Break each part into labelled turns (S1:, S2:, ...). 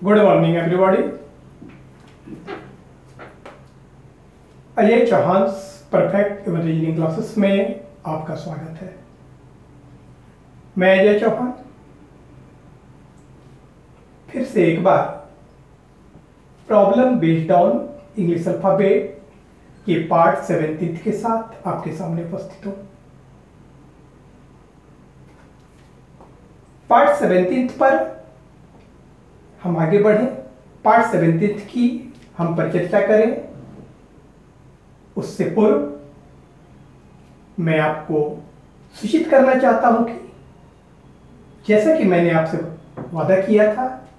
S1: Good morning everybody. Ajay Chauhan perfect imagining classes में आपका स्वागत है। मैं अजय चौहान फिर से एक बार problem based on English alphabet के पार्ट 17 के साथ आपके सामने उपस्थित हूं। पार्ट 17 पर हम आगे बढ़ें, पार्ट 17 की हम परिचर्चा करें। उससे पूर्व मैं आपको सूचित करना चाहता हूं कि जैसा कि मैंने आपसे वादा किया था,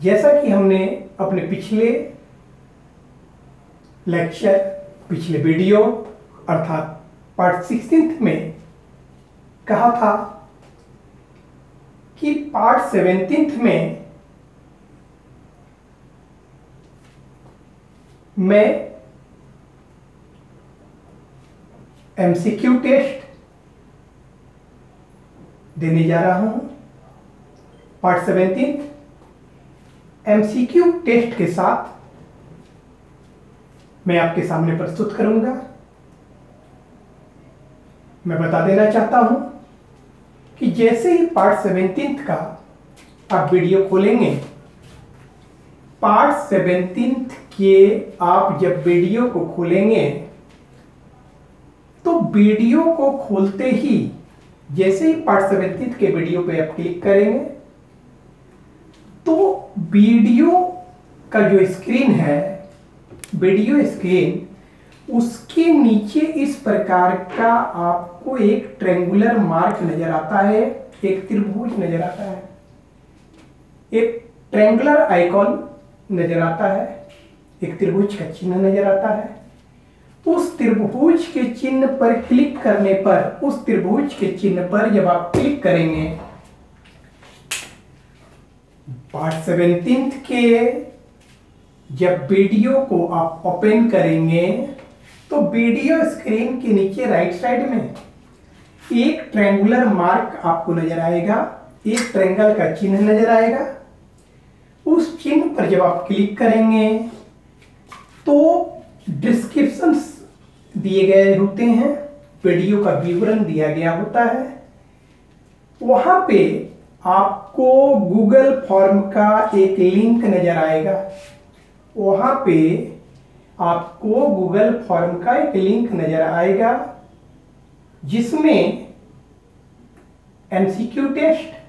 S1: जैसा कि हमने अपने पिछले लेक्चर, पिछले वीडियो अर्थात पार्ट 16 में कहा था कि पार्ट 17 में मैं एमसीक्यू टेस्ट देने जा रहा हूं। पार्ट 17 एमसीक्यू टेस्ट के साथ मैं आपके सामने प्रस्तुत करूंगा। मैं बता देना चाहता हूं कि जैसे ही पार्ट 17 का आप वीडियो खोलेंगे, पार्ट 17 के आप जब वीडियो को खोलेंगे तो वीडियो को खोलते ही जैसे ही पार्ट 17 के वीडियो पे आप क्लिक करेंगे तो वीडियो का जो स्क्रीन है, वीडियो स्क्रीन, उसके नीचे इस प्रकार का आपको एक ट्रायंगुलर मार्क नजर आता है, एक त्रिभुज नजर आता है, एक ट्रायंगुलर आइकॉन नजर आता है, एक त्रिभुज का चिन्ह नजर आता है। उस त्रिभुज के चिन्ह पर क्लिक करने पर, उस त्रिभुज के चिन्ह पर जब आप क्लिक करेंगे, पार्ट 17 के जब वीडियो को आप ओपन करेंगे तो वीडियो स्क्रीन के नीचे राइट साइड में एक ट्रायंगुलर मार्क आपको नजर आएगा, एक ट्रायंगल का चिन्ह नजर आएगा। उस चिन्ह पर जब आप क्लिक करेंगे तो डिस्क्रिप्शंस दिए गए होते हैं, वीडियो का विवरण दिया गया होता है। वहां पे आपको गूगल फॉर्म का एक लिंक नजर आएगा, वहां पे आपको गूगल फॉर्म का एक लिंक नजर आएगा जिसमें एमसीक्यू टेस्ट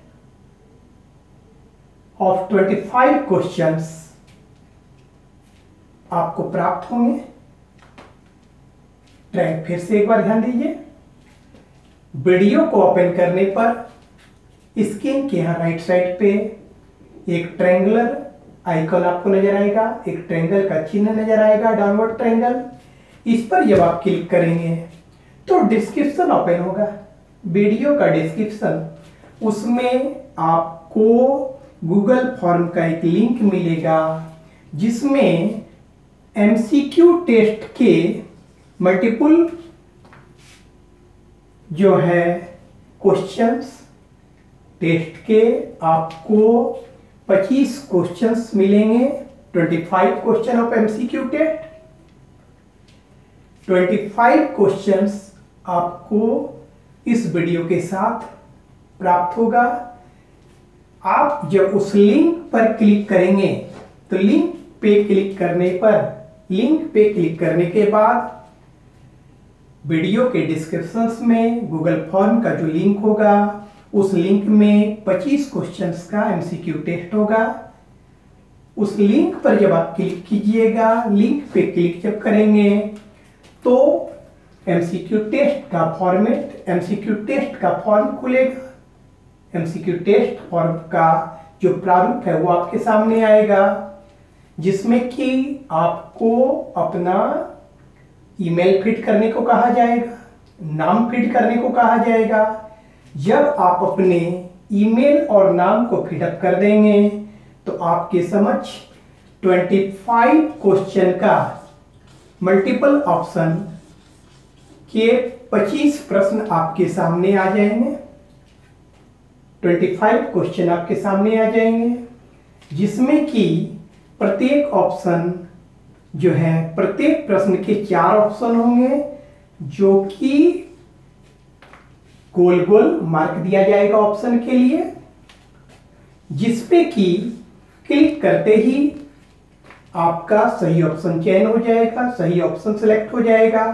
S1: ऑफ 25 क्वेश्चंस आपको प्राप्त होंगे। ट्रैक फिर से एक बार ध्यान दीजिए, वीडियो को ओपन करने पर स्क्रीन के यहां राइट साइड पे एक ट्रायंगुलर आइकॉन आपको नजर आएगा, एक ट्रायंगल का चिन्ह नजर आएगा, डाउनवर्ड ट्रायंगल। इस पर जब आप क्लिक करेंगे तो डिस्क्रिप्शन ओपन होगा, वीडियो का डिस्क्रिप्शन, उसमें आपको गूगल फॉर्म का एक लिंक मिलेगा जिसमें एमसीक्यू टेस्ट के मल्टीपल जो है क्वेश्चंस, टेस्ट के आपको 25 क्वेश्चंस मिलेंगे। 25 question of MCQ test, 25 questions आपको इस वीडियो के साथ प्राप्त होगा। आप जब उस लिंक पर क्लिक करेंगे तो लिंक पे क्लिक करने पर, लिंक पे क्लिक करने के बाद वीडियो के डिस्क्रिप्शंस में गूगल फॉर्म का जो लिंक होगा, उस लिंक में 25 क्वेश्चंस का एमसीक्यू टेस्ट होगा। उस लिंक पर जब आप क्लिक कीजिएगा, लिंक पे क्लिक जब करेंगे तो एमसीक्यू टेस्ट का फॉर्मेट, एमसीक्यू टेस्ट का फॉर्म खुलेगा। एमसीक्यू टेस्ट फॉर्म का जो प्रारूप है वो आपके सामने आएगा जिसमें कि आपको अपना ईमेल फिट करने को कहा जाएगा, नाम फिट करने को कहा जाएगा। जब आप अपने ईमेल और नाम को फिटअप कर देंगे तो आपके समक्ष 25 क्वेश्चन का मल्टीपल ऑप्शन के 25 प्रश्न आपके सामने आ जाएंगे। 25 क्वेश्चन आपके सामने आ जाएंगे। जिसमें कि प्रत्येक ऑप्शन जो है, प्रत्येक प्रश्न के 4 ऑप्शन होंगे जो कि गोल गोल मार्क दिया जाएगा ऑप्शन के लिए, जिसपे कि क्लिक करते ही आपका सही ऑप्शन चयन हो जाएगा, सही ऑप्शन सिलेक्ट हो जाएगा।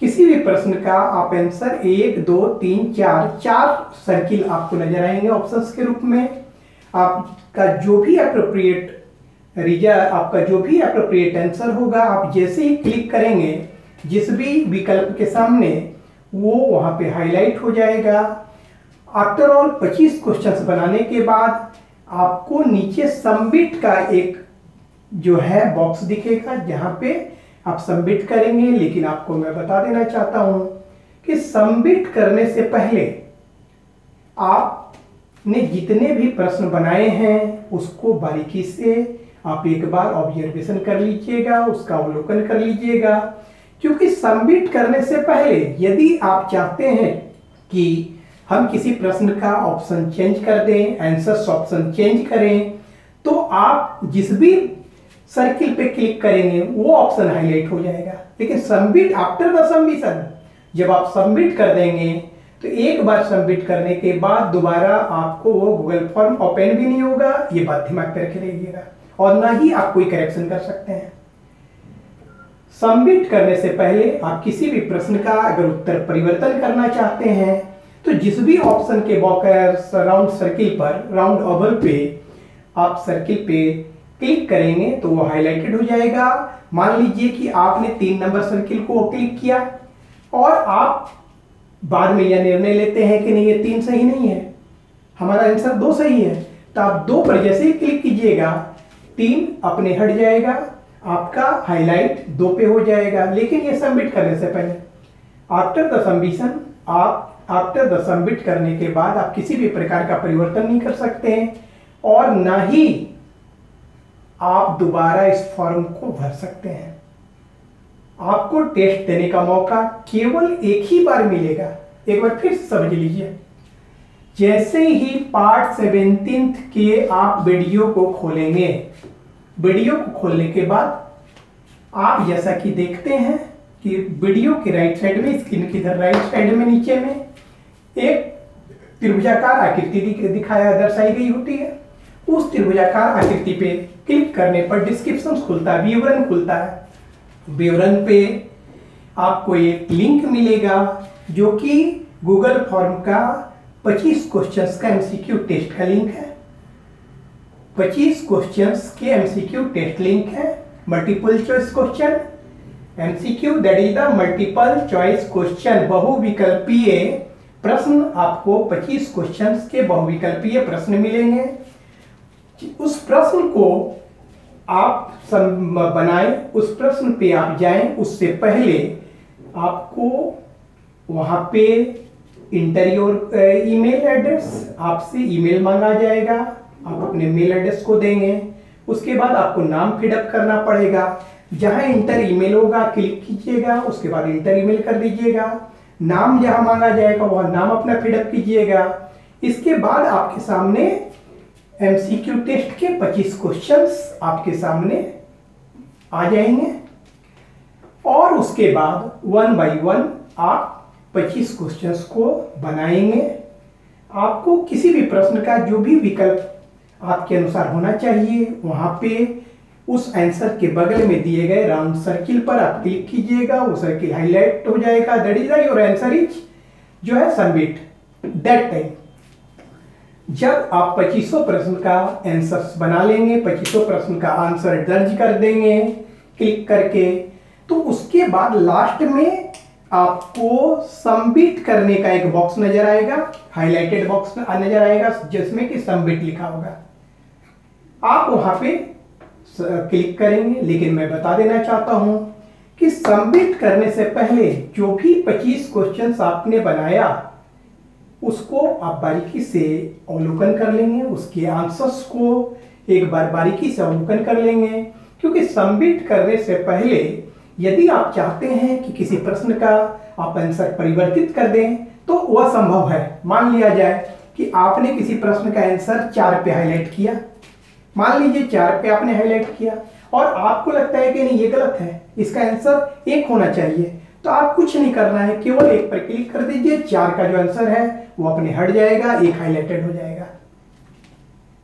S1: किसी भी प्रश्न का आप आंसर 1 2 3 4 सर्किल आपको नजर आएंगे ऑप्शंस के रूप में। आपका जो भी एप्रोप्रिएट आंसर होगा, आप जैसे ही क्लिक करेंगे जिस भी विकल्प के सामने, वो वहां पे हाईलाइट हो जाएगा। आफ्टर ऑल 25 क्वेश्चंस बनाने के बाद आपको नीचे सबमिट का एक जो है बॉक्स दिखेगा, जहां पे आप सबमिट करेंगे। लेकिन आपको मैं बता देना चाहता हूं कि सबमिट करने से पहले आपने जितने भी प्रश्न बनाए हैं उसको बारीकी से आप एक बार ऑब्जर्वेशन कर लीजिएगा, उसका अवलोकन कर लीजिएगा। क्योंकि सबमिट करने से पहले यदि आप चाहते हैं कि हम किसी प्रश्न का ऑप्शन चेंज कर दें, आंसर्स ऑप्शन चेंज करें, तो आप जिस भी सर्किल पे क्लिक करेंगे वो ऑप्शन हाईलाइट हो जाएगा। लेकिन सबमिट आफ्टर द सबमिशन, जब आप सबमिट कर देंगे तो एक बार सबमिट करने के बाद दोबारा आपको वो गूगल फॉर्म ओपन भी नहीं होगा। ये बात दिमाग पे रखे रहिएगा, और ना ही आप कोई करेक्शन कर सकते हैं। सबमिट करने से पहले आप किसी भी प्रश्न का अगर उत्तर परिवर्तन करना चाहते हैं तो जिस भी ऑप्शन के बॉक्स राउंड सर्किल पर, राउंड ओवल पे आप सर्किल पे क्लिक करेंगे तो वो हाईलाइटेड हो जाएगा। मान लीजिए कि आपने 3 नंबर सर्किल को क्लिक किया और आप बाद में यह निर्णय लेते हैं कि नहीं, ये 3 सही नहीं है, हमारा आंसर 2 सही है, तो आप 2 पर जैसे ही क्लिक कीजिएगा 3 अपने हट जाएगा, आपका हाईलाइट 2 पे हो जाएगा। लेकिन ये सबमिट करने से पहले, after the submission, after the submit करने के बाद आप किसी भी प्रकार का परिवर्तन नहीं कर सकते हैं, और ना ही आप दोबारा इस फॉर्म को भर सकते हैं। आपको टेस्ट देने का मौका केवल एक ही बार मिलेगा। एक बार फिर समझ लीजिए, जैसे ही पार्ट 17 के आप वीडियो को खोलेंगे, वीडियो को खोलने के बाद आप जैसा कि देखते हैं कि वीडियो के राइट साइड में, स्क्रीन की इधर राइट साइड में नीचे में एक त्रिभुजाकार आकृति दर्शाई गई होती है। उस त्रिभुजाकार आकृति पे क्लिक करने पर डिस्क्रिप्शन खुलता है, विवरण खुलता है। विवरण पे आपको एक लिंक मिलेगा जो कि गूगल फॉर्म का 25 क्वेश्चंस का एमसीक्यू टेस्ट का लिंक है। 25 क्वेश्चंस के एमसीक्यू टेस्ट लिंक है। Multiple choice question MCQ, that is the multiple choice question, बहुविकल्पीय प्रश्न। आपको 25 क्वेश्चंस के बहुविकल्पीय प्रश्न मिलेंगे। उस प्रश्न को आप बनाएं, उस प्रश्न पे आप जाएं, उससे पहले आपको वहां पे इंटर योर ईमेल एड्रेस, आपसे ईमेल मांगा जाएगा, आप अपने मेल एड्रेस को देंगे। उसके बाद आपको नाम फिलअप करना पड़ेगा। जहां इंटर ईमेल होगा क्लिक कीजिएगा, उसके बाद इंटर ईमेल कर दीजिएगा। नाम जहां मांगा जाएगा वहां नाम अपना फिलअप कीजिएगा। इसके बाद आपके सामने एमसीक्यू टेस्ट के 25 क्वेश्चंस आपके सामने आ जाएंगे, और उसके बाद 1 बाय 1 आप 25 क्वेश्चंस को बनाएंगे। आपको किसी भी प्रश्न का जो भी विकल्प आपके अनुसार होना चाहिए, वहां पे उस आंसर के बगल में दिए गए राउंड सर्किल पर आप क्लिक कीजिएगा, वो सर्किल हाईलाइट हो जाएगा। That is your answer is जो है सबमिट। दैट टाइम जब आप 2500 प्रश्न का आंसर बना लेंगे, 2500 प्रश्न का आंसर दर्ज कर देंगे क्लिक करके, तो उसके बाद लास्ट में आपको सबमिट करने का एक बॉक्स नजर आएगा, हाईलाइटेड बॉक्स नजर आएगा जिसमें कि सबमिट लिखा होगा। आप वहां पे क्लिक करेंगे। लेकिन मैं बता देना चाहता हूं कि सबमिट करने से पहले जो भी 25 क्वेश्चंस आपने बनाया उसको आप बारीकी से अवलोकन कर लेंगे, उसके आंसर्स को एक बार बारीकी से अवलोकन कर लेंगे। क्योंकि सबमिट करने से पहले यदि आप चाहते हैं कि किसी प्रश्न का आप आंसर परिवर्तित कर दें तो वह संभव है। मान लिया जाए कि आपने किसी प्रश्न का आंसर 4 पे हाईलाइट किया, मान लीजिए 4 पे आपने हाईलाइट किया और आपको लगता है कि नहीं ये गलत है, इसका आंसर 1 होना चाहिए, तो आप कुछ नहीं करना है, केवल 1 पर क्लिक कर दीजिए। 4 का जो आंसर है वो अपने हट जाएगा, 1 हाईलाइटेड हो जाएगा।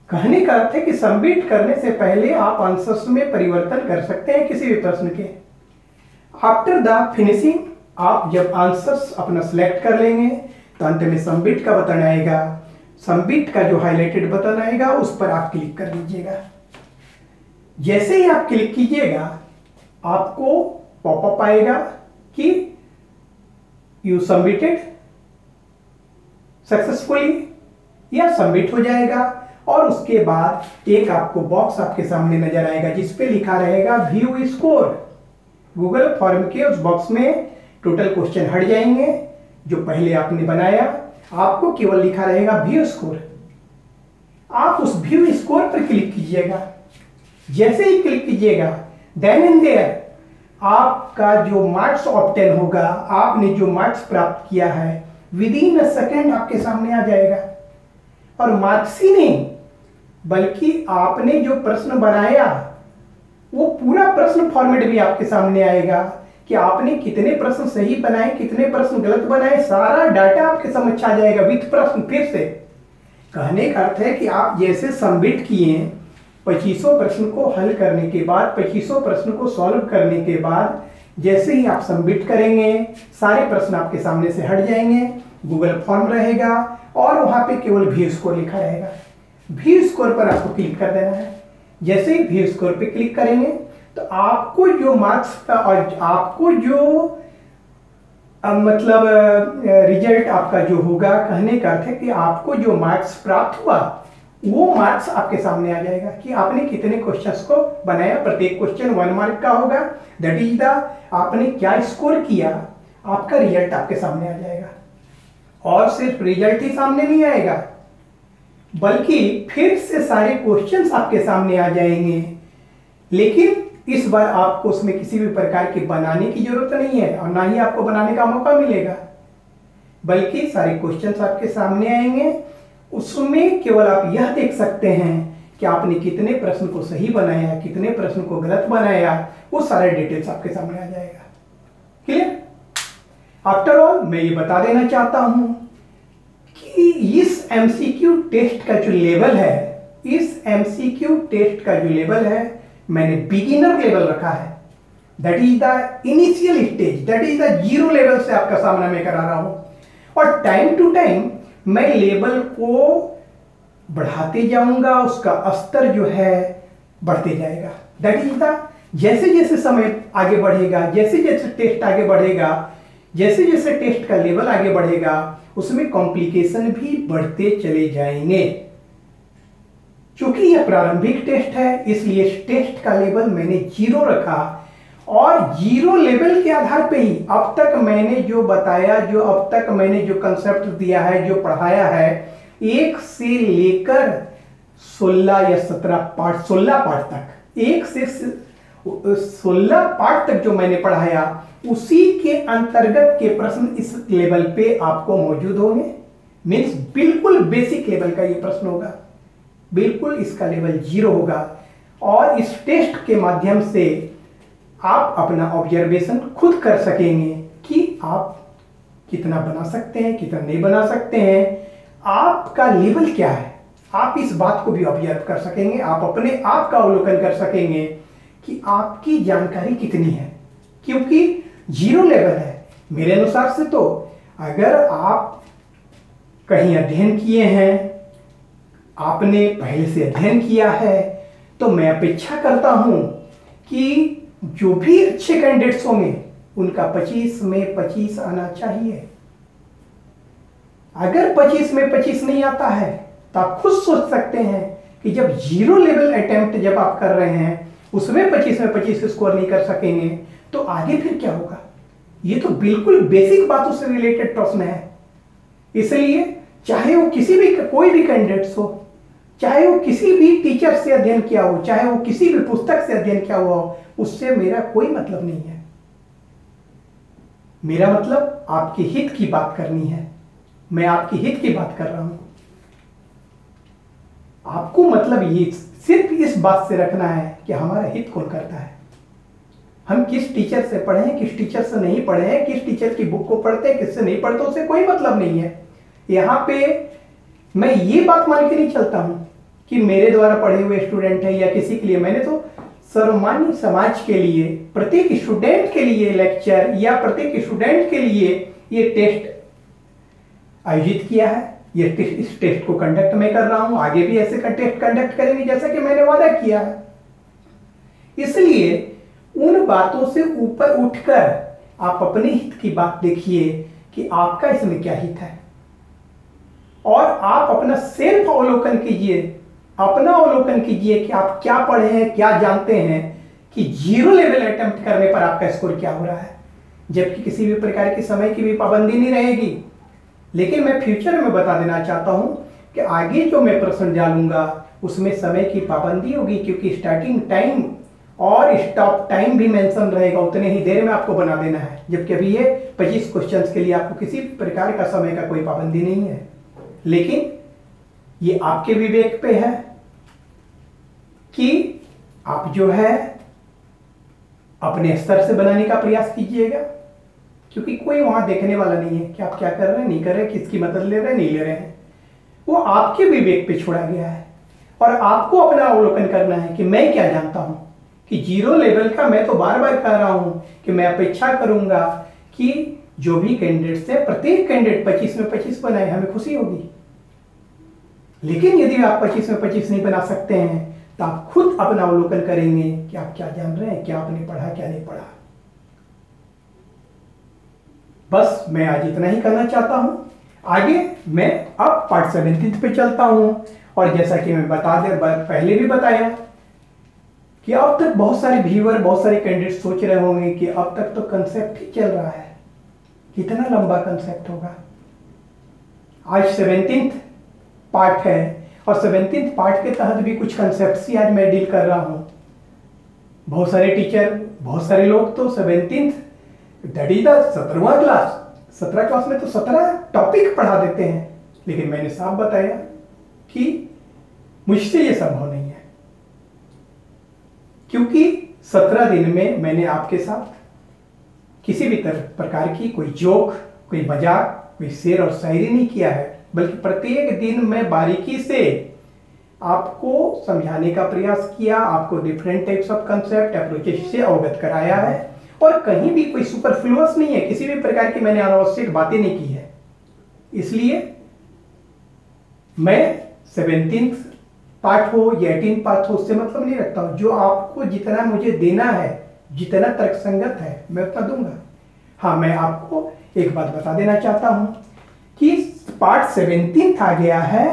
S1: कहने का अर्थ है कि सबमिट करने से पहले आप आंसर्स में परिवर्तन कर सकते हैं किसी भी प्रश्न के। आफ्टर द फिनिशिंग आप जब आंसर्स अपना सिलेक्ट कर लेंगे तो अंत में सबमिट का बटन आएगा। सबमिट का जो हाईलाइटेड बटन आएगा उस पर आप क्लिक कर दीजिएगा। जैसे ही आप क्लिक कीजिएगा आपको पॉपअप आएगा कि यू सबमिटेड सक्सेसफुली, या सबमिट हो जाएगा। और उसके बाद एक आपको बॉक्स आपके सामने नजर आएगा जिस पे लिखा रहेगा व्यू स्कोर। गूगल फॉर्म के उस बॉक्स में टोटल क्वेश्चन हट जाएंगे जो पहले आपने बनाया, आपको केवल लिखा रहेगा व्यू स्कोर। आप उस व्यू स्कोर पर क्लिक कीजिएगा। जैसे ही क्लिक कीजिएगा देन एंड देयर आपका जो मार्क्स ऑब्टेन होगा, आपने जो मार्क्स प्राप्त किया है, विद इन अ सेकेंड आपके सामने आ जाएगा। और मार्क्स ही नहीं बल्कि आपने जो प्रश्न बनाया वो पूरा प्रश्न फॉर्मेट भी आपके सामने आएगा कि आपने कितने प्रश्न सही बनाए, कितने प्रश्न गलत बनाए, सारा डाटा आपके समझ आ जाएगा विथ प्रश्न। फिर से कहने का अर्थ है कि आप जैसे सबमिट किए 2500 प्रश्न को हल करने के बाद, 2500 प्रश्न को सॉल्व करने के बाद जैसे ही आप सबमिट करेंगे सारे प्रश्न आपके सामने से हट जाएंगे, गूगल फॉर्म रहेगा और वहां पे केवल व्यू स्कोर लिखा रहेगा। व्यू स्कोर पर आपको क्लिक कर देना है। जैसे ही व्यू स्कोर पे क्लिक करेंगे तो आपको जो मार्क्स और आपको जो मतलब रिजल्ट आपका जो होगा, कहने का अर्थ है कि आपको जो मार्क्स प्राप्त हुआ वो मार्क्स आपके सामने आ जाएगा कि आपने कितने क्वेश्चंस को बनाया। प्रत्येक क्वेश्चन 1 मार्क का होगा, दैट इज द आपने क्या स्कोर किया, आपका रिजल्ट आपके सामने आ जाएगा। और सिर्फ रिजल्ट ही सामने नहीं आएगा बल्कि फिर से सारे क्वेश्चंस आपके सामने आ जाएंगे, लेकिन इस बार आपको उसमें किसी भी प्रकार के बनाने की जरूरत नहीं है और ना ही आपको बनाने का मौका मिलेगा, बल्कि सारे क्वेश्चंस आपके सामने आएंगे। उसमें केवल आप यह देख सकते हैं कि आपने कितने प्रश्न को सही बनाया, कितने प्रश्न को गलत बनाया, वो सारे डिटेल्स आपके सामने आ जाएगा। क्लियर? आफ्टर ऑल मैं ये बता देना चाहता हूं कि इस एमसीक्यू टेस्ट का जो लेवल है, इस एमसीक्यू टेस्ट का जो लेवल है मैंने बिगिनर लेवल रखा है। That is the initial stage, that is the 0 level से आपका सामना मैं करा रहा हूं। और टाइम टू टाइम मैं लेवल को बढ़ाते जाऊंगा, उसका स्तर जो है बढ़ते जाएगा। दैट इज द जैसे जैसे समय आगे बढ़ेगा, जैसे जैसे टेस्ट आगे बढ़ेगा, जैसे जैसे टेस्ट का लेवल आगे बढ़ेगा, उसमें कॉम्प्लिकेशन भी बढ़ते चले जाएंगे। क्योंकि यह प्रारंभिक टेस्ट है इसलिए इस टेस्ट का लेवल मैंने 0 रखा और 0 लेवल के आधार पे ही अब तक मैंने जो बताया, जो अब तक मैंने जो कंसेप्ट दिया है, जो पढ़ाया है, 1 से लेकर 16 या 17 पार्ट, 16 पार्ट तक, 1 से 16 पार्ट तक जो मैंने पढ़ाया उसी के अंतर्गत के प्रश्न इस लेवल पे आपको मौजूद होंगे। मीन्स बिल्कुल बेसिक लेवल का ये प्रश्न होगा, बिल्कुल इसका लेवल 0 होगा। और इस टेस्ट के माध्यम से आप अपना ऑब्जर्वेशन खुद कर सकेंगे कि आप कितना बना सकते हैं, कितना नहीं बना सकते हैं, आपका लेवल क्या है। आप इस बात को भी ऑब्जर्व कर सकेंगे, आप अपने आप का अवलोकन कर सकेंगे कि आपकी जानकारी कितनी है, क्योंकि 0 लेवल है। मेरे अनुसार से तो अगर आप कहीं अध्ययन किए हैं, आपने पहले से अध्ययन किया है, तो मैं अपेक्षा करता हूं कि जो भी अच्छे कैंडिडेट्स होंगे उनका 25 में 25 आना चाहिए। अगर 25 में 25 नहीं आता है तो आप खुद सोच सकते हैं कि जब 0 लेवल अटेम्प्ट जब आप कर रहे हैं उसमें 25 में 25 स्कोर नहीं कर सकेंगे तो आगे फिर क्या होगा। ये तो बिल्कुल बेसिक बातों से रिलेटेड प्रश्न है। इसलिए चाहे वो किसी भी कोई भी कैंडिडेट्स हो, चाहे वो किसी भी टीचर से अध्ययन किया हो, चाहे वो किसी भी पुस्तक से अध्ययन किया हुआ हो, उससे मेरा कोई मतलब नहीं है। मेरा मतलब आपके हित की बात करनी है। मैं आपके हित की बात कर रहा हूं। आपको मतलब ये सिर्फ इस बात से रखना है कि हमारा हित कौन करता है, हम किस टीचर से पढ़े हैं, किस टीचर से नहीं पढ़े हैं, किस टीचर की बुक को पढ़ते हैं, किससे नहीं पढ़ते, उससे कोई मतलब नहीं है। यहाँ पे मैं ये बात मान के नहीं चलता हूं कि मेरे द्वारा पढ़े हुए स्टूडेंट है या किसी के लिए, मैंने तो सर्वमान्य समाज के लिए, प्रत्येक स्टूडेंट के लिए लेक्चर या प्रत्येक स्टूडेंट के लिए ये टेस्ट आयोजित किया है। ये इस टेस्ट को कंडक्ट मैं कर रहा हूं, आगे भी ऐसे टेस्ट कंडक्ट करेंगे जैसा कि मैंने वादा किया है। इसलिए उन बातों से ऊपर उठकर आप अपने हित की बात देखिए कि आपका इसमें क्या हित है, और आप अपना सेल्फ अवलोकन कीजिए, अपना अवलोकन कीजिए कि आप क्या पढ़े हैं, क्या जानते हैं, कि 0 लेवल अटेम्प्ट करने पर आपका स्कोर क्या हो रहा है, जबकि किसी भी प्रकार की समय की भी पाबंदी नहीं रहेगी। लेकिन मैं फ्यूचर में बता देना चाहता हूं कि आगे जो मैं प्रश्न डालूंगा उसमें समय की पाबंदी होगी, क्योंकि स्टार्टिंग टाइम और स्टॉप टाइम भी मेंशन रहेगा, उतने ही देर में आपको बना देना है। जबकि अभी ये 25 क्वेश्चंस के लिए आपको किसी प्रकार का समय का कोई पाबंदी नहीं है। लेकिन ये आपके विवेक पे है कि आप जो है अपने स्तर से बनाने का प्रयास कीजिएगा, क्योंकि कोई वहां देखने वाला नहीं है कि आप क्या कर रहे हैं, नहीं कर रहे, किसकी मदद ले रहे हैं, नहीं ले रहे हैं। वो आपके विवेक पे छोड़ा गया है, और आपको अपना अवलोकन करना है कि मैं क्या जानता हूं। कि 0 लेवल का मैं तो बार बार कह रहा हूं कि मैं अपेक्षा करूंगा कि जो भी कैंडिडेट्स है, प्रत्येक कैंडिडेट 25 में 25 बनाए, हमें खुशी होगी। लेकिन यदि आप 25 में 25 नहीं बना सकते हैं तो आप खुद अपना अवलोकन करेंगे कि आप क्या जान रहे हैं, क्या आपने पढ़ा, क्या नहीं पढ़ा। बस मैं आज इतना ही कहना चाहता हूं। आगे मैं अब पार्ट 17 पे चलता हूं, और जैसा कि मैं पहले भी बताया कि अब तक बहुत सारे व्यूअर, बहुत सारे कैंडिडेट सोच रहे होंगे कि अब तक तो कंसेप्ट ही चल रहा है, कितना लंबा कंसेप्ट होगा। आज 17th पार्ट है, और 17th पार्ट के तहत भी कुछ कंसेप्ट ही आज मैं डील कर रहा हूं। बहुत सारे टीचर, बहुत सारे लोग तो 17th दैट इज द 17वां क्लास, 17 क्लास में तो 17 टॉपिक पढ़ा देते हैं। लेकिन मैंने साफ बताया कि मुझसे ये संभव नहीं है, क्योंकि 17 दिन में मैंने आपके साथ किसी भी प्रकार की कोई जोक, कोई मजाक, कोई शेर और शायरी नहीं किया है, बल्कि प्रत्येक दिन मैं बारीकी से आपको समझाने का प्रयास किया, आपको different types of concept approaches से अवगत कराया है, और कहीं भी कोई सुपरफ्लुअस नहीं है, किसी भी प्रकार की मैंने अनावश्यक बातें नहीं की है। इसलिए मैं 17th पार्ट हो या 18th पार्ट हो, उससे मतलब नहीं रखता हूं। जो आपको जितना मुझे देना है, जितना तर्कसंगत है, मैं उतना दूंगा। हाँ, मैं आपको एक बात बता देना चाहता हूं कि पार्ट 17th आ गया है,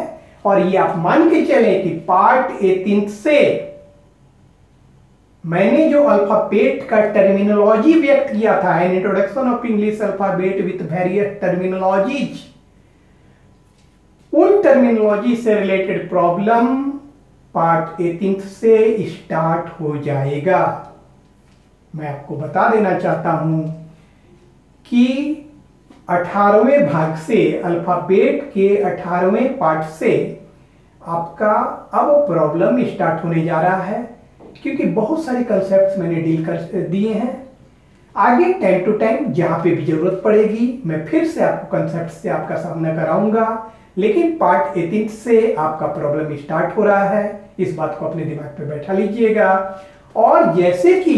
S1: और ये आप मान के चले कि पार्ट 18th से मैंने जो अल्फाबेट का टर्मिनोलॉजी व्यक्त किया था, an introduction of English alphabet with various terminologies, उन टर्मिनोलॉजी से रिलेटेड प्रॉब्लम पार्ट 18th से स्टार्ट हो जाएगा। मैं आपको बता देना चाहता हूं कि 18वें भाग से, अल्फाबेट के 18वें पार्ट से आपका अब प्रॉब्लम स्टार्ट होने जा रहा है, क्योंकि बहुत सारे कंसेप्ट्स मैंने डील कर दिए हैं। आगे टाइम टू टाइम जहां पे भी जरूरत पड़ेगी मैं फिर से आपको कंसेप्ट से आपका सामना कराऊंगा, लेकिन पार्ट 18 से आपका प्रॉब्लम स्टार्ट हो रहा है, इस बात को अपने दिमाग पे बैठा लीजिएगा। और जैसे कि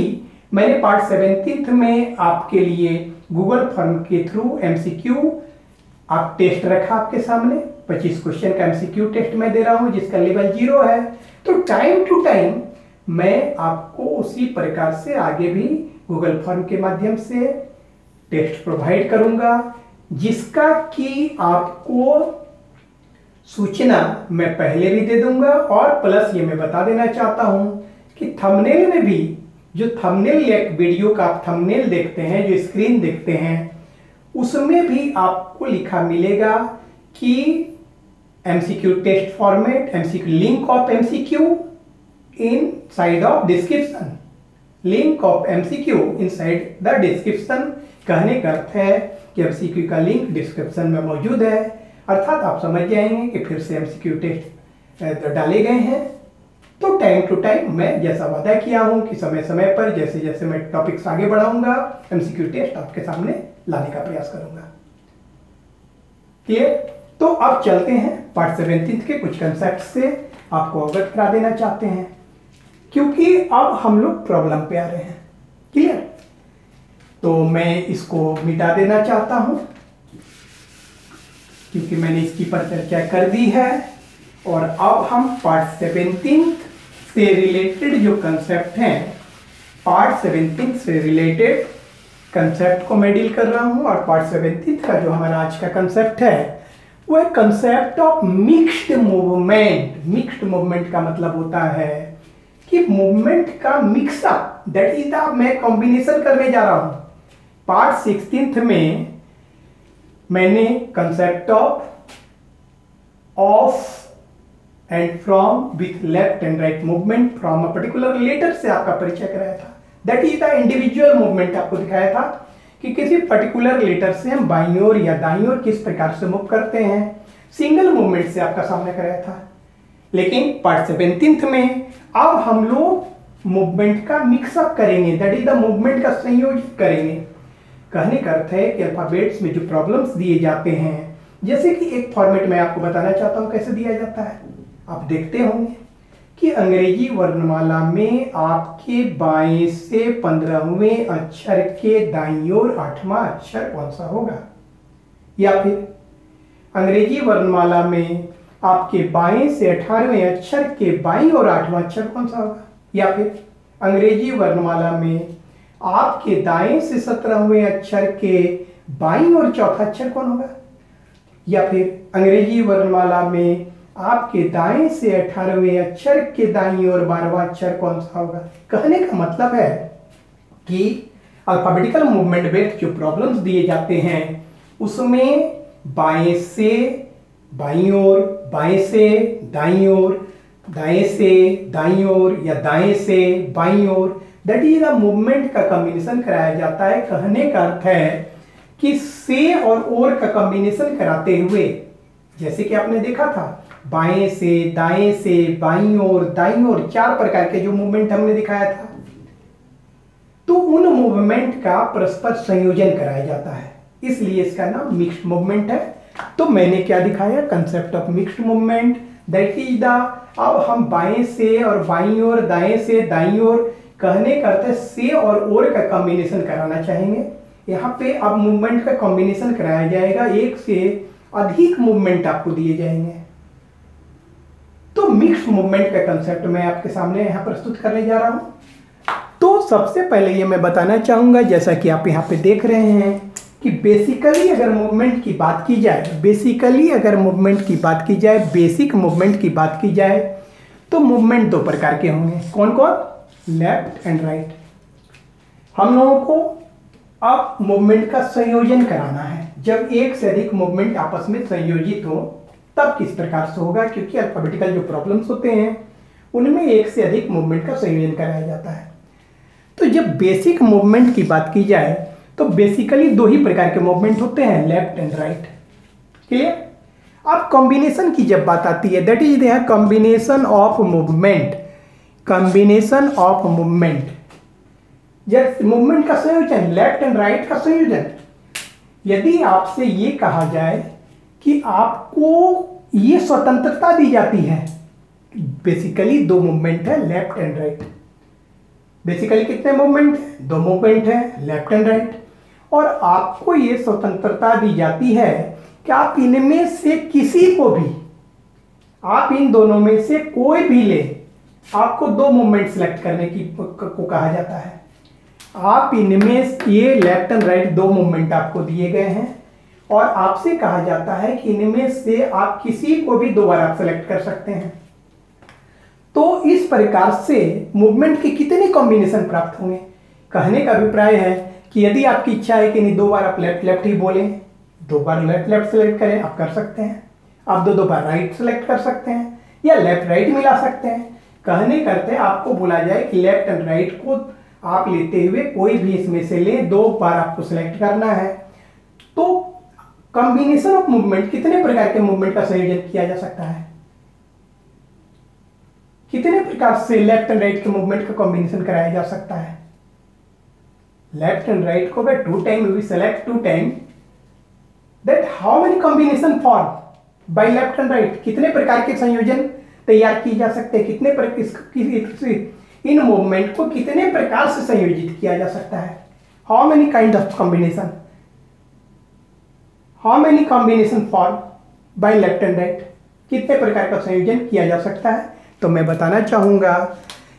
S1: मैंने पार्ट 17 में आपके लिए गूगल फॉर्म के थ्रू एमसीक्यू आप टेस्ट रखा आपके सामने, 25 क्वेश्चन का एमसीक्यू टेस्ट मैं दे रहा हूं जिसका लेवल 0 है, तो टाइम टू टाइम मैं आपको उसी प्रकार से आगे भी गूगल फॉर्म के माध्यम से टेस्ट प्रोवाइड करूंगा, जिसका कि आपको सूचना मैं पहले भी दे दूंगा। और प्लस ये मैं बता देना चाहता हूं कि थंबनेल में भी, जो थंबनेल एक वीडियो का आप थंबनेल देखते हैं, जो स्क्रीन देखते हैं, उसमें भी आपको लिखा मिलेगा कि MCQ test format, MCQ link of MCQ inside of description, link of MCQ inside the description. कहने का अर्थ है कि एमसीक्यू का लिंक डिस्क्रिप्शन में मौजूद है, अर्थात आप समझ जाएंगे कि फिर से एमसीक्यू टेस्ट डाले गए हैं। तो टाइम टू टाइम मैं जैसा वादा किया हूं कि समय समय पर जैसे जैसे मैं टॉपिक्स आगे बढ़ाऊंगा एमसीक्यू टेस्ट आपके सामने लाने का प्रयास करूंगा। क्लियर? तो अब चलते हैं पार्ट 17 के कुछ कंसेप्ट से आपको अवगत करा देना चाहते हैं, क्योंकि अब हम लोग प्रॉब्लम पे आ रहे हैं। क्लियर? तो मैं इसको मिटा देना चाहता हूं क्योंकि मैंने इसकी पर चर्चा कर दी है, और अब हम पार्ट 17 से रिलेटेड जो कंसेप्ट हैं, पार्ट 17 से रिलेटेड कंसेप्ट को मैं डील कर रहा हूं। और पार्ट 17 का जो हमारा आज का कंसेप्ट है वो है concept of mixed movement. Mixed movement का मतलब होता है कि मूवमेंट का मिक्सअप, दैट इज द मैं कॉम्बिनेशन करने जा रहा हूं। पार्ट 16 में मैंने concept of end from with left and right movement from a particular letter से आपका परिचय कराया था। That is the individual movement आपको दिखाया था कि किसी पर्टिकुलर लेटर से हम बाईं ओर या दाईं ओर किस प्रकार से मूव करते हैं। सिंगल मूवमेंट से आपका सामने कराया था। लेकिन पार्ट 17 में अब हम लोग मूवमेंट का मिक्सअप करेंगे, दैट इज द मूवमेंट का संयोजन करेंगे। कहने का अर्थ है कि अल्फाबेट्स में जो प्रॉब्लम्स दिए जाते हैं, जैसे कि एक फॉर्मेट में आपको बताना चाहता हूं कैसे दिया जाता है। आप देखते होंगे कि अंग्रेजी वर्णमाला में आपके बाएं से 15वें अक्षर के दाईं ओर 8वां अक्षर कौन सा होगा, या फिर अंग्रेजी वर्णमाला में आपके बाएं से 18वें अक्षर के बाईं ओर 8वां अक्षर कौन सा होगा, या फिर अंग्रेजी वर्णमाला में आपके दाएं से 17वें अक्षर के बाईं ओर चौथा अक्षर कौन होगा, या फिर अंग्रेजी वर्णमाला में आपके दाएं से 18वें अक्षर के दाईं ओर 12वां अक्षर कौन सा होगा। कहने का मतलब है कि अल्फाबेटिकल मूवमेंट में जो प्रॉब्लम्स दिए जाते हैं उसमें बाएं से बाईं ओर, बाएं से दाईं ओर, दाएं से दाईं ओर या दाएं से बाईं ओर, दैट इज द मूवमेंट का कॉम्बिनेशन कराया जाता है। कहने का अर्थ है कि से और ओर का कॉम्बिनेशन कराते हुए, जैसे कि आपने देखा था बाएं से, दाएं से, बाईं ओर, दाईं ओर, 4 प्रकार के जो मूवमेंट हमने दिखाया था, तो उन मूवमेंट का परस्पर संयोजन कराया जाता है, इसलिए इसका नाम मिक्स्ड मूवमेंट है। तो मैंने क्या दिखाया, concept of mixed movement, that is the, अब हम बाएं से और बाईं ओर, दाएं से दाईं ओर, कहने का अर्थ है से और ओर का कॉम्बिनेशन कराना चाहेंगे। यहाँ पे अब मूवमेंट का कॉम्बिनेशन कराया जाएगा, एक से अधिक मूवमेंट आपको दिए जाएंगे। तो मिक्स्ड मूवमेंट का कंसेप्ट मैं आपके सामने यहाँ प्रस्तुत करने जा रहा हूँ। तो सबसे पहले ये मैं बताना चाहूँगा, जैसा कि आप यहाँ पे देख रहे हैं कि बेसिकली अगर मूवमेंट की बात की जाए, बेसिक मूवमेंट की बात की जाए तो मूवमेंट 2 प्रकार के होंगे। कौन कौन? Left and right. हम लोगों को अब मूवमेंट का संयोजन कराना है। जब एक से अधिक मूवमेंट आपस में संयोजित हो तब किस प्रकार से होगा, क्योंकि अल्फाबेटिकल जो प्रॉब्लम्स होते हैं उनमें एक से अधिक मूवमेंट का संयोजन कराया जाता है। तो जब बेसिक मूवमेंट की बात की जाए तो बेसिकली 2 ही प्रकार के मूवमेंट होते हैं, लेफ्ट एंड राइट। क्लियर? अब कॉम्बिनेशन की जब बात आती है, that is the combination of movement. Combination of movement, जब मूवमेंट का संयोजन, लेफ्ट एंड राइट का संयोजन। यदि आपसे ये कहा जाए कि आपको ये स्वतंत्रता दी जाती है, बेसिकली 2 मूवमेंट है, लेफ्ट एंड राइट। बेसिकली कितने मूवमेंट है? 2 मूवमेंट है, लेफ्ट एंड राइट। और आपको ये स्वतंत्रता दी जाती है कि आप इनमें से किसी को भी, आप इन दोनों में से कोई भी ले, आपको 2 मूवमेंट सेलेक्ट करने की को कहा जाता है। आप इनमें ये लेफ्ट एंड राइट 2 मूवमेंट आपको दिए गए हैं और आपसे कहा जाता है कि इनमें से आप किसी को भी 2 बार आप सेलेक्ट कर सकते हैं। तो इस प्रकार से मूवमेंट के कितने कॉम्बिनेशन प्राप्त होंगे? कहने का अभिप्राय है कि यदि आपकी इच्छा है कि नहीं 2 बार आप लेफ्ट लेफ्ट ही बोलें, 2 बार लेफ्ट लेफ्ट सेलेक्ट करें, आप कर सकते हैं। आप 2 बार राइट सेलेक्ट कर सकते हैं या लेफ्ट राइट मिला सकते हैं। कहने करते आपको बोला जाए कि लेफ्ट एंड राइट को आप लेते हुए कोई भी इसमें से ले, 2 बार आपको सेलेक्ट करना है। तो कॉम्बिनेशन ऑफ मूवमेंट, कितने प्रकार के मूवमेंट का संयोजन किया जा सकता है? कितने प्रकार से लेफ्ट एंड राइट के मूवमेंट का कॉम्बिनेशन कराया जा सकता है? लेफ्ट एंड राइट को अगर 2 time we select 2 time, that how many combination form by left and right? कितने प्रकार के संयोजन तैयार किए जा सकते हैं? कितने इन मूवमेंट को कितने प्रकार से संयोजित किया जा सकता है? How many kind of combination, how many combination form by left and right? कितने प्रकार का संयोजन किया जा सकता है? तो मैं बताना चाहूंगा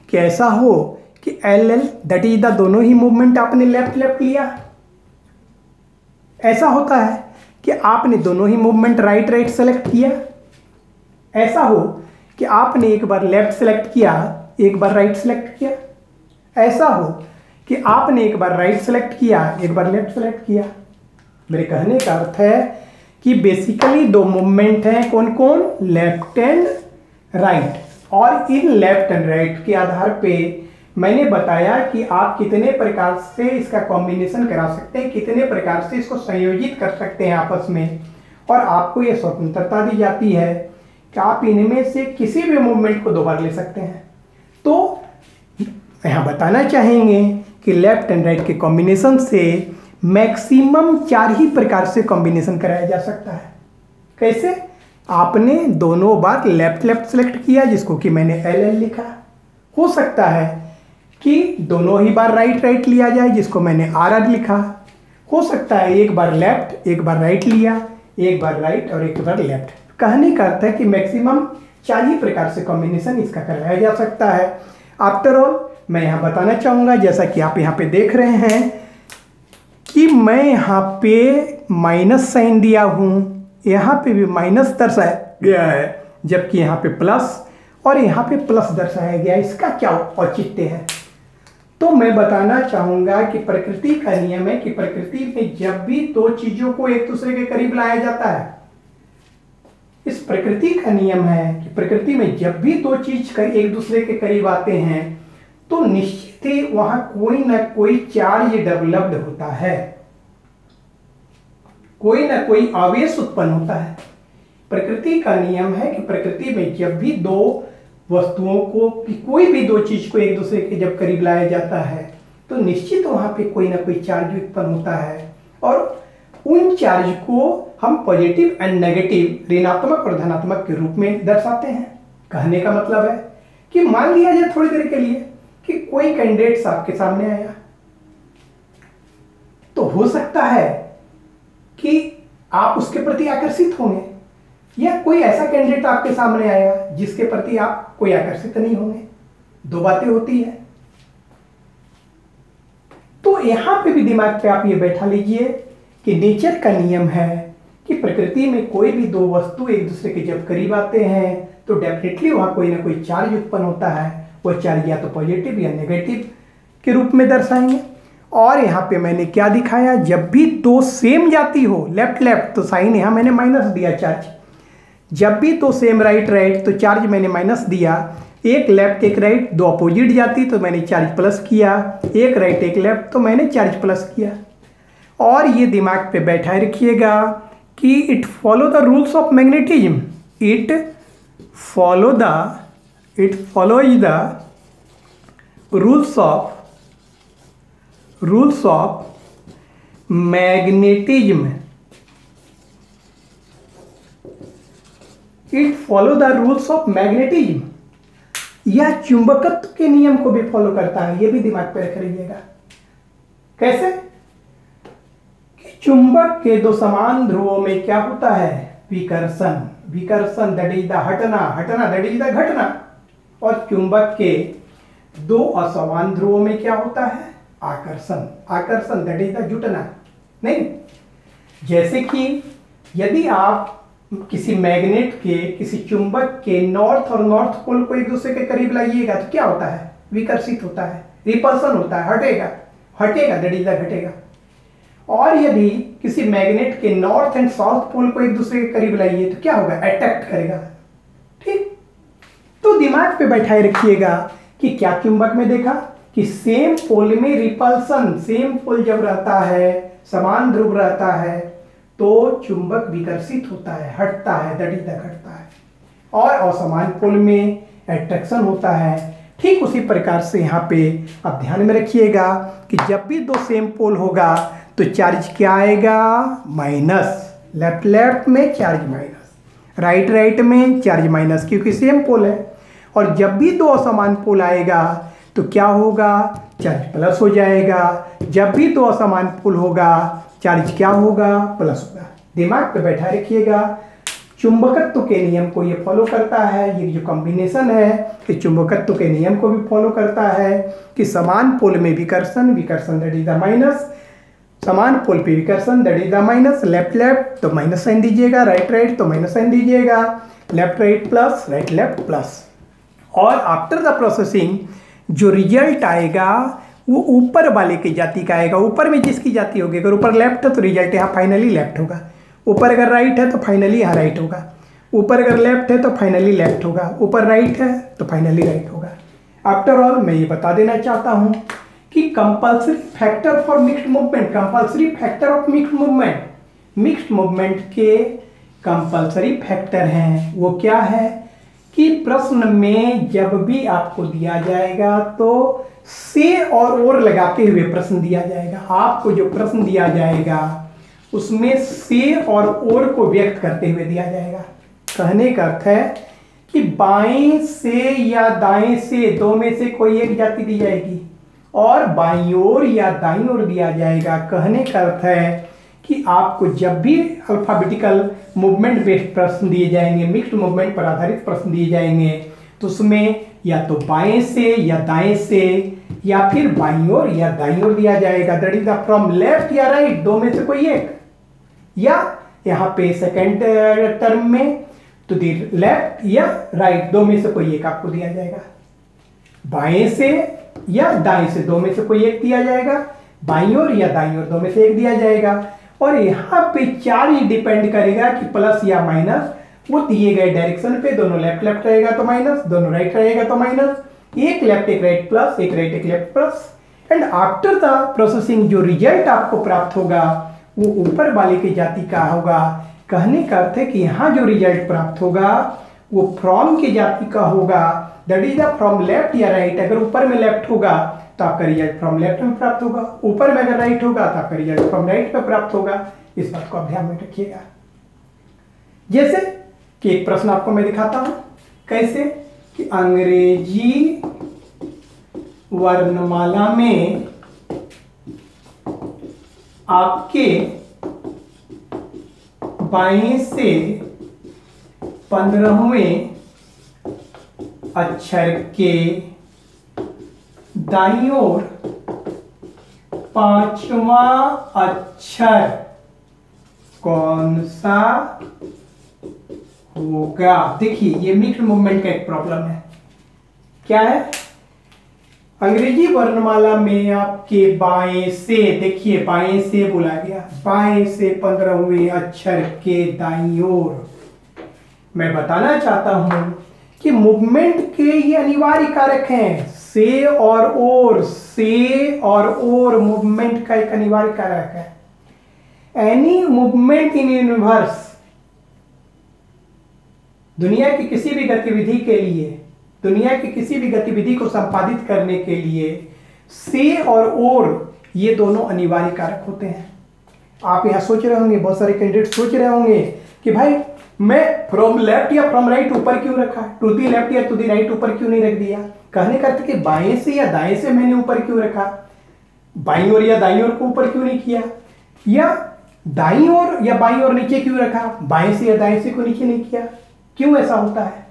S1: कि ऐसा हो कि L L that is the दोनों ही मूवमेंट आपने लेफ्ट लेफ्ट लिया। ऐसा होता है कि आपने दोनों ही मूवमेंट राइट राइट सेलेक्ट किया। ऐसा हो कि आपने एक बार लेफ्ट सेलेक्ट किया, एक बार राइट सेलेक्ट किया। ऐसा हो कि आपने एक बार राइट सेलेक्ट किया, एक बार लेफ्ट सेलेक्ट किया। मेरे कहने का अर्थ है कि बेसिकली 2 मूवमेंट हैं, कौन कौन? Left and right. और इन लेफ्ट एंड राइट के आधार पे मैंने बताया कि आप कितने प्रकार से इसका कॉम्बिनेशन करा सकते हैं, कितने प्रकार से इसको संयोजित कर सकते हैं आपस में, और आपको यह स्वतंत्रता दी जाती है कि आप इनमें से किसी भी मूवमेंट को 2 बार ले सकते हैं। तो यहाँ बताना चाहेंगे कि लेफ्ट एंड राइट के कॉम्बिनेशन से मैक्सिमम 4 ही प्रकार से कॉम्बिनेशन कराया जा सकता है। कैसे? आपने दोनों बार लेफ्ट लेफ्ट सेलेक्ट किया, जिसको कि मैंने एल एल लिखा। हो सकता है कि दोनों ही बार राइट राइट लिया जाए, जिसको मैंने आर आर लिखा। हो सकता है एक बार लेफ्ट एक बार राइट लिया, एक बार राइट और एक बार लेफ्ट। कहने का अर्थ है कि मैक्सिमम 4 ही प्रकार से कॉम्बिनेशन इसका कराया जा सकता है। आफ्टर ऑल मैं यहाँ बताना चाहूँगा, जैसा कि आप यहाँ पे देख रहे हैं कि मैं यहाँ पे माइनस साइन दिया हूँ, यहाँ पे भी माइनस दर्शाया गया है, जबकि यहाँ पे प्लस और यहाँ पे प्लस दर्शाया गया है। इसका क्या औचित्य है? तो मैं बताना चाहूँगा कि प्रकृति का नियम है कि प्रकृति में जब भी 2 चीज़ों को एक दूसरे के करीब लाया जाता है, इस प्रकृति का नियम है कि प्रकृति में जब भी 2 चीज एक दूसरे के करीब आते हैं तो निश्चित ही वहां कोई ना कोई चार्ज डेवलप्ड होता है, कोई ना कोई आवेश उत्पन्न होता है। प्रकृति का नियम है कि प्रकृति में जब भी 2 वस्तुओं को, कोई भी 2 चीज को एक दूसरे के जब करीब लाया जाता है तो निश्चित वहां पे कोई ना कोई चार्ज उत्पन्न होता है, और उन चार्ज को हम पॉजिटिव एंड नेगेटिव, ऋणात्मक और धनात्मक के रूप में दर्शाते हैं। कहने का मतलब है कि मान लिया जाए थोड़ी देर के लिए कि कोई कैंडिडेट आपके सामने आया, तो हो सकता है कि आप उसके प्रति आकर्षित होंगे, या कोई ऐसा कैंडिडेट आपके सामने आया जिसके प्रति आप कोई आकर्षित नहीं होंगे। 2 बातें होती है। तो यहां पे भी दिमाग पे आप ये बैठा लीजिए कि नेचर का नियम है कि प्रकृति में कोई भी 2 वस्तु एक दूसरे के जब करीब आते हैं तो डेफिनेटली वहां कोई ना कोई चार्ज उत्पन्न होता है। वो चार्ज या तो पॉजिटिव या नेगेटिव के रूप में दर्शाएंगे। और यहाँ पे मैंने क्या दिखाया, जब भी 2 सेम जाती हो लेफ्ट लेफ्ट तो साइन यहाँ मैंने माइनस दिया चार्ज, जब भी 2 सेम राइट राइट तो चार्ज मैंने माइनस दिया। एक लेफ्ट एक राइट 2 अपोजिट जाती तो मैंने चार्ज प्लस किया, एक राइट एक लेफ्ट तो मैंने चार्ज प्लस किया। और ये दिमाग पे बैठाए रखिएगा कि it follow the rules of magnetism, it follows the rules of magnetism. It follows the rules of magnetism. यह चुंबकत्व के नियम को भी फॉलो करता है, यह भी दिमाग पे रख लीजिएगा। कैसे? कि चुंबक के 2 समान ध्रुवों में क्या होता है? विकर्षण। विकर्षण दैट इज द हटना, हटना दैट इज द घटना। और चुंबक के 2 असमान ध्रुवों में क्या होता है? आकर्षण, आकर्षण दैट इज द जुटना। नहीं, जैसे कि यदि आप किसी मैग्नेट के, किसी चुंबक के नॉर्थ और नॉर्थ पोल को एक दूसरे के करीब लाइएगा तो क्या होता है? विकर्षित होता है, रिपल्सन होता है, हटेगा, हटेगा दैट इज द घटेगा। और यदि किसी मैग्नेट के नॉर्थ एंड साउथ पोल को एक दूसरे के करीब लाइए तो क्या होगा? अट्रैक्ट करेगा। ठीक, तो दिमाग पे बैठाए रखिएगा कि क्या चुंबक में देखा कि सेम पोल में रिपल्सन, सेम पोल जब रहता है, समान ध्रुव रहता है तो चुंबक विकर्षित होता है, हटता है, दैट इज द घटता है। और असमान पोल में एट्रैक्शन होता है। ठीक उसी प्रकार से यहाँ पे आप ध्यान में रखिएगा कि जब भी दो सेम पोल होगा तो चार्ज क्या आएगा, माइनस। लेफ्ट लेफ्ट में चार्ज माइनस, राइट राइट में चार्ज माइनस, क्योंकि सेम पोल है। और जब भी दो असमान पोल आएगा तो क्या होगा, चार्ज प्लस हो जाएगा। जब भी दो असमान पोल होगा चार्ज क्या होगा, प्लस होगा। दिमाग पे बैठा रखिएगा, चुंबकत्व के नियम को ये फॉलो करता है। ये जो कॉम्बिनेशन है ये चुंबकत्व के नियम को भी फॉलो करता है कि समान पोल में विकर्षण, विकर्षण दैट इज द माइनस, समान पोल पे विकर्षण that is the minus. Left left तो माइनस साइन दीजिएगा, राइट राइट तो माइनस साइन दीजिएगा, left right plus, right left plus. और आफ्टर द प्रोसेसिंग जो रिजल्ट आएगा वो ऊपर वाले की जाति का आएगा। ऊपर में जिसकी जाति होगी, अगर ऊपर लेफ्ट है तो रिजल्ट यहाँ फाइनली लेफ्ट होगा। ऊपर अगर राइट है तो फाइनली यहाँ राइट होगा। ऊपर अगर लेफ्ट है तो फाइनली लेफ्ट होगा। ऊपर राइट है तो फाइनली राइट होगा। आफ्टर ऑल मैं ये बता देना चाहता हूँ कि compulsory factor for mixed movement, compulsory factor of mixed movement, mixed movement के कंपल्सरी फैक्टर हैं वो क्या है कि प्रश्न में जब भी आपको दिया जाएगा तो से और लगाते हुए प्रश्न दिया जाएगा। आपको जो प्रश्न दिया जाएगा उसमें से और को व्यक्त करते हुए दिया जाएगा। कहने का अर्थ है कि बाएं से या दाएं से दो में से कोई एक जाति दी जाएगी और बाईं ओर या दाईं ओर दिया जाएगा। कहने का अर्थ है कि आपको जब भी अल्फाबेटिकल मूवमेंट बेस्ड प्रश्न दिए जाएंगे, मिक्स्ड मूवमेंट पर आधारित प्रश्न दिए जाएंगे, तो उसमें या तो बाएं से या दाएं से या फिर बाईं ओर या दाईं ओर दिया जाएगा। That is the from left या राइट, दो में से कोई एक, या यहाँ पे सेकेंड टर्म में तो दी लेफ्ट या राइट, दो में से कोई एक आपको दिया जाएगा। बाएं से या दाएं से दो में से कोई एक दिया जाएगा, बाईं ओर या दाईं ओर दो में से एक दिया जाएगा। और यहाँ पे चार्ज डिपेंड करेगा कि प्लस या माइनस, वो दिए गए डायरेक्शन पे, दोनों लेफ्ट लेफ्ट रहेगा तो माइनस, दोनों राइट रहेगा तो माइनस, एक लेफ्ट एक राइट प्लस, एक राइट एक left plus. And after the processing जो रिजल्ट आपको प्राप्त होगा वो ऊपर वाले की जाति का होगा। कहने का अर्थ है कि यहाँ जो रिजल्ट प्राप्त होगा वो फ्रॉम की जाति का होगा। That is the from left या राइट। अगर ऊपर में लेफ्ट होगा तो आपका रिजल्ट फ्रॉम लेफ्ट में प्राप्त होगा, ऊपर में अगर राइट होगा तो आपका रिजल्ट फ्रॉम राइट में प्राप्त होगा। इस बात को आप ध्यान में रखिएगा। जैसे कि एक प्रश्न आपको मैं दिखाता हूं, कैसे कि अंग्रेजी वर्णमाला में आपके बाएं से 15वें अक्षर के दाईं ओर 5वां अक्षर कौन सा होगा। देखिए ये मिक्स्ड मूवमेंट का एक प्रॉब्लम है। क्या है, अंग्रेजी वर्णमाला में आपके बाएं से, देखिए बाएं से बोला गया, बाएं से 15वें अक्षर के दाईं ओर। मैं बताना चाहता हूं कि मूवमेंट के ये अनिवार्य कारक हैं, से और ओर, से और ओर मूवमेंट का एक अनिवार्य कारक है। एनी मूवमेंट इन यूनिवर्स, दुनिया की किसी भी गतिविधि के लिए, दुनिया की किसी भी गतिविधि को संपादित करने के लिए से और ओर ये दोनों अनिवार्य कारक होते हैं। आप यहां सोच रहे होंगे, बहुत सारे कैंडिडेट सोच रहे होंगे कि भाई मैं फ्रॉम लेफ्ट या फ्रॉम राइट ऊपर क्यों रखा, टू दी लेफ्ट या टू दी राइट ऊपर क्यों नहीं रख दिया। कहने का अर्थ कि बाएं से या दाएं से मैंने ऊपर क्यों रखा, बाईं ओर या दाईं ओर को ऊपर क्यों नहीं किया, या दाईं ओर या बाईं ओर नीचे क्यों रखा, बाएं से या दाएं से को नीचे नहीं किया। क्यों ऐसा होता है,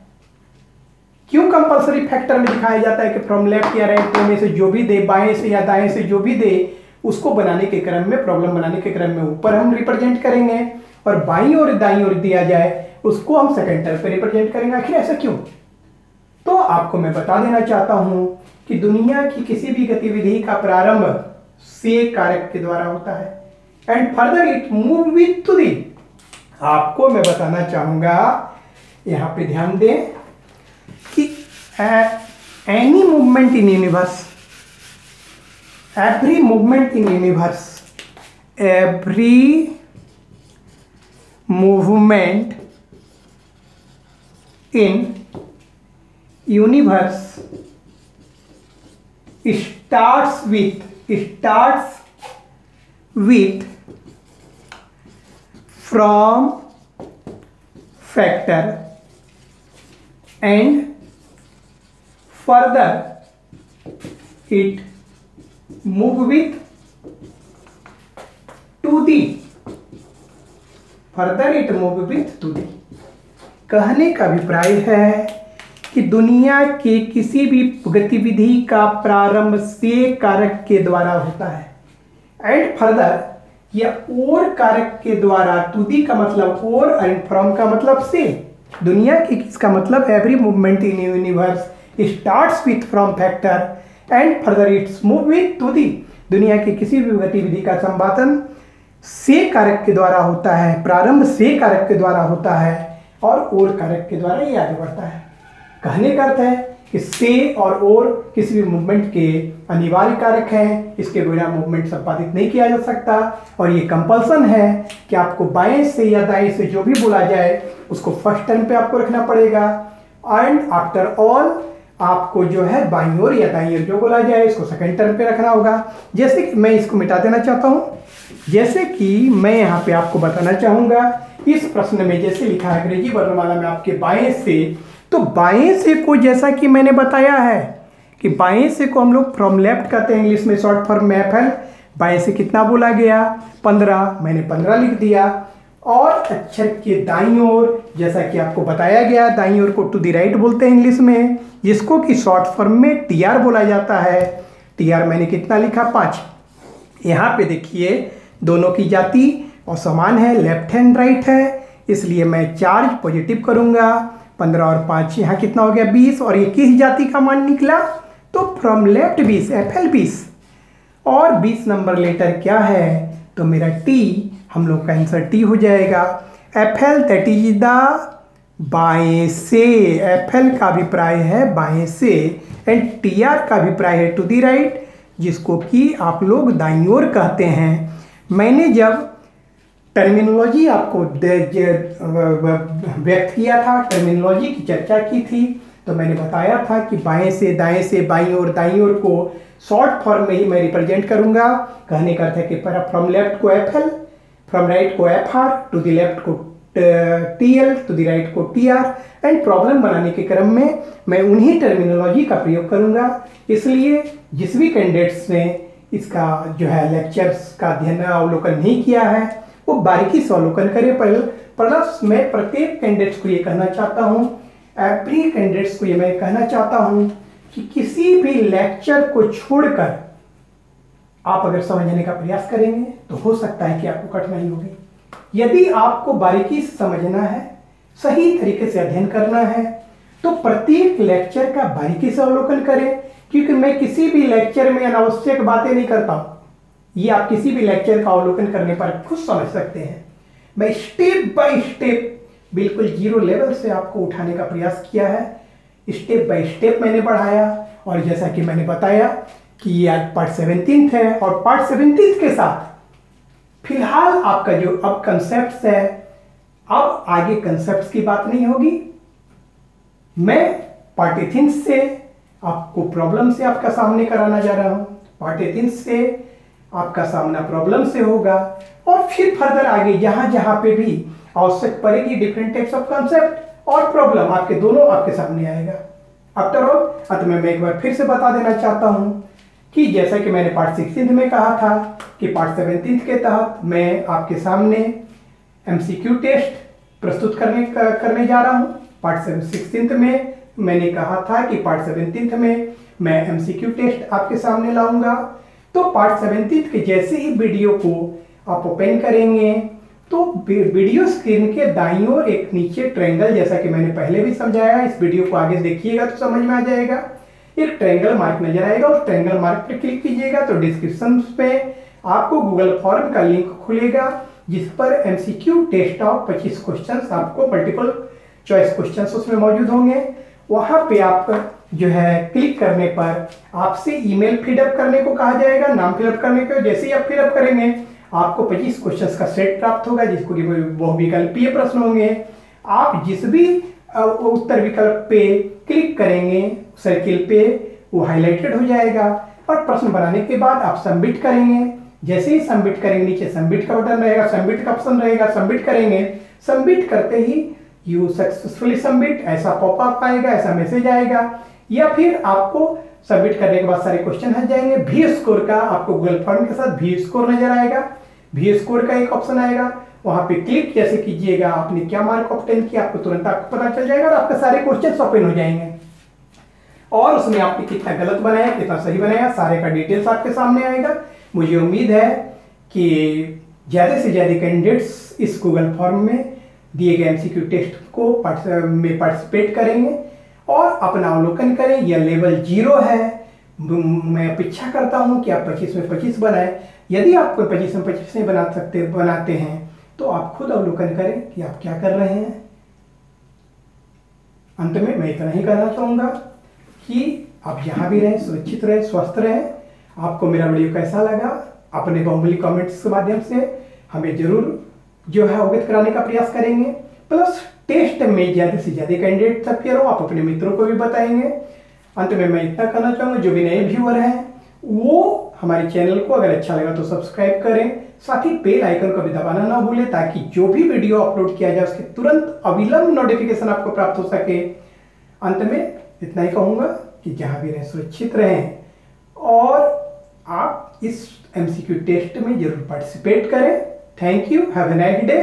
S1: क्यों कंपल्सरी फैक्टर में दिखाया जाता है कि फ्रॉम लेफ्ट या राइट में से जो भी दे, बाएं से या दाएं से जो भी दे, उसको बनाने के क्रम में, प्रॉब्लम बनाने के क्रम में ऊपर हम रिप्रेजेंट करेंगे और बाईं ओर दाईं ओर दिया जाए उसको हम सेकंड टर्म पे रिप्रेजेंट करेंगे। आखिर ऐसा क्यों? तो आपको मैं बता देना चाहता हूं कि दुनिया की किसी भी गतिविधि का प्रारंभ से कारक के द्वारा होता है and further it move with to the. आपको मैं बताना चाहूंगा, यहां पे ध्यान दें कि any movement in universe, every movement in universe, every movement in universe starts with from factor and further it move with to the कहने का अभिप्राय है कि दुनिया के किसी भी गतिविधि का प्रारंभ से कारक के द्वारा होता है एंड फर्दर या और कारक के द्वारा, टू दी का मतलब और एंड फ्रॉम का मतलब से। दुनिया की किसका मतलब every movement in universe starts with from factor and further it's move with to the. दुनिया की किसी भी गतिविधि का संपादन से कारक के द्वारा होता है, प्रारंभ से कारक के द्वारा होता है और कारक के द्वारा ये आगे बढ़ता है। कहने का अर्थ है कि से और किसी भी मूवमेंट के अनिवार्य कारक हैं, इसके बिना मूवमेंट संपादित नहीं किया जा सकता और ये कंपल्सन है कि आपको बाएं से या दाएं से जो भी बोला जाए उसको फर्स्ट टर्न पे आपको रखना पड़ेगा एंड आफ्टर ऑल आपको जो है बाईं ओर या दाईं ओर जो बोला जाए इसको सेकंड टर्न पे रखना होगा। जैसे कि मैं इसको मिटा देना चाहता हूँ, जैसे कि मैं यहाँ पे आपको बताना चाहूँगा इस प्रश्न में जैसे लिखा है अंग्रेजी वर्णमाला में आपके बाएं से, तो बाएं से को जैसा कि मैंने बताया है कि बाएं से को हम लोग फ्रॉम लेफ्ट कहते हैं, इंग्लिश में शॉर्ट फॉर्म में एफएल। बाएं से कितना बोला गया 15, मैंने 15 लिख दिया। और अक्षर के दाईं ओर जैसा कि आपको बताया गया, दाईं ओर को टू द राइट बोलते हैं इंग्लिश में, जिसको कि शॉर्ट फॉर्म में टीआर बोला जाता है। टीआर मैंने कितना लिखा 5। यहाँ पे देखिए दोनों की जाति और समान है, लेफ्ट हैंड राइट है, इसलिए मैं चार्ज पॉजिटिव करूँगा। 15 और 5 यहाँ कितना हो गया 20 और ये किस जाति का मान निकला तो फ्रॉम लेफ्ट 20 एफएल 20 और 20 नंबर लेटर क्या है तो मेरा टी, हम लोग का आंसर टी हो जाएगा। एफएल दैट इज द बाएं से, एफएल का अभिप्राय है बाएं से एंड टीआर का अभिप्राय है टू द राइट, जिसको कि आप लोग दाईं ओर कहते हैं। मैंने जब टर्मिनोलॉजी आपको व्यक्त किया था, टर्मिनोलॉजी की चर्चा की थी, तो मैंने बताया था कि बाएं से दाएं से बाईं ओर दाईं ओर को शॉर्ट फॉर्म में ही मैं रिप्रेजेंट करूंगा। कहने का अर्थ है कि फ्रॉम लेफ्ट को एफएल, फ्रॉम राइट को एफआर, टू द लेफ्ट को टीएल, टू द राइट को टीआर एंड प्रॉब्लम बनाने के क्रम में मैं उन्हीं टर्मिनोलॉजी का प्रयोग करूंगा। इसलिए जिस भी कैंडिडेट्स ने इसका जो है लेक्चर्स का अध्ययन अवलोकन नहीं किया है वो बारीकी से अवलोकन करे। प्लस मैं प्रत्येक कैंडिडेट्स को ये कहना चाहता हूँ, एवरी कैंडिडेट्स को ये मैं कहना चाहता हूँ कि किसी भी लेक्चर को छोड़कर आप अगर समझने का प्रयास करेंगे तो हो सकता है कि आपको कठिनाई होगी। यदि आपको बारीकी से समझना है, सही तरीके से अध्ययन करना है, तो प्रत्येक लेक्चर का बारीकी से अवलोकन करें, क्योंकि मैं किसी भी लेक्चर में अनावश्यक बातें नहीं करता हूँ। ये आप किसी भी लेक्चर का अवलोकन करने पर खुद समझ सकते हैं। मैं स्टेप बाय स्टेप बिल्कुल जीरो लेवल से आपको उठाने का प्रयास किया है, स्टेप बाय स्टेप मैंने बढ़ाया। और जैसा कि मैंने बताया कि ये आज पार्ट 17 है और पार्ट 17 के साथ फिलहाल आपका जो अब कंसेप्ट है, अब आगे कंसेप्ट की बात नहीं होगी। मैं पार्ट 18 से आपको प्रॉब्लम से आपका सामने कराना जा रहा हूं। पार्ट 18 से आपका सामना प्रॉब्लम से होगा और फिर फर्दर आगे जहां जहां पे भी आवश्यक पड़ेगी डिफरेंट टाइप्स ऑफ कंसेप्ट और प्रॉब्लम आपके दोनों आपके सामने आएगा। आफ्टर ऑल अंत में मैं एक बार फिर से बता देना चाहता हूं कि जैसा कि मैंने पार्ट 16 में कहा था कि पार्ट 17 के तहत मैं आपके सामने एमसीक्यू टेस्ट प्रस्तुत करने जा रहा हूं। पार्ट 16 में मैंने कहा था कि पार्ट 17 में मैं एमसीक्यू टेस्ट आपके सामने लाऊंगा। तो पार्ट 17 के जैसे ही वीडियो को आप ओपन करेंगे तो वीडियो स्क्रीन के दाईं ओर एक नीचे ट्रायंगल, जैसा कि मैंने पहले भी समझाया, इस वीडियो को आगे देखिएगा तो समझ में आ जाएगा। एक ट्रायंगल मार्क नजर आएगा, उस ट्रायंगल मार्क पर क्लिक कीजिएगा तो डिस्क्रिप्शन पे आपको गूगल फॉर्म का लिंक खुलेगा जिस पर एमसीक्यू टेस्ट ऑफ 25 क्वेश्चंस, आपको मल्टीपल चॉइस क्वेश्चंस उसमें मौजूद होंगे। वहां पे आप जो है क्लिक करने पर आपसे ईमेल फिलअप करने को कहा जाएगा, नाम फिलअप करने को। जैसे ही आप फिलअप करेंगे आपको 25 क्वेश्चंस का सेट प्राप्त होगा जिसको कि बहुविकल्पीय प्रश्न होंगे। आप जिस भी उत्तर विकल्प पे क्लिक करेंगे, सर्किल पे वो हाईलाइटेड हो जाएगा और प्रश्न बनाने के बाद आप सबमिट करेंगे। जैसे ही सबमिट करेंगे, नीचे सबमिट का बटन रहेगा, सबमिट का ऑप्शन रहेगा, सबमिट करेंगे। सबमिट करते ही यू सक्सेसफुली सबमिट ऐसा पॉपअप आएगा, ऐसा मैसेज आएगा, या फिर आपको सबमिट करने के बाद सारे क्वेश्चन हट जाएंगे। वी स्कोर का आपको गूगल फॉर्म के साथ वी स्कोर नजर आएगा, वी स्कोर का एक ऑप्शन आएगा, वहां पे क्लिक जैसे कीजिएगा आपने क्या मार्क ऑब्टेन किया आपको तुरंत आपको पता चल जाएगा और आपके सारे क्वेश्चन ओपन हो जाएंगे और उसमें आपने कितना गलत बनाया कितना सही बनाया सारे का डिटेल्स आपके सामने आएगा। मुझे उम्मीद है कि ज्यादा से ज्यादा कैंडिडेट्स इस गूगल फॉर्म में दिए गए एमसीक्यू टेस्ट को पार्टिसिपेट करेंगे और अपना अवलोकन करें। यह लेवल 0 है। मैं अपेक्षा करता हूं कि आप 25 में 25 बनाएं। यदि आप कोई 25 में 25 नहीं बनाते हैं तो आप खुद अवलोकन करें कि आप क्या कर रहे हैं। अंत में मैं इतना ही कहना चाहूंगा कि आप जहां भी रहें सुरक्षित रहें, स्वस्थ रहें। आपको मेरा वीडियो कैसा लगा अपने बहुमूल्य कमेंट्स के माध्यम से हमें जरूर जो है अवगत कराने का प्रयास करेंगे। प्लस टेस्ट में ज्यादा से ज्यादा कैंडिडेट तक करो, आप अपने मित्रों को भी बताएंगे। अंत में मैं इतना कहना चाहूंगा जो भी नए व्यूअर हैं वो हमारे चैनल को अगर अच्छा लगा तो सब्सक्राइब करें, साथ ही बेल आइकन को भी दबाना ना भूलें ताकि जो भी वीडियो अपलोड किया जाए उसके तुरंत अविलंब नोटिफिकेशन आपको प्राप्त हो सके। अंत में इतना ही कहूंगा कि जहां भी रहें सुरक्षित रहें और आप इस एमसीक्यू टेस्ट में जरूर पार्टिसिपेट करें। Thank you, have a nice day.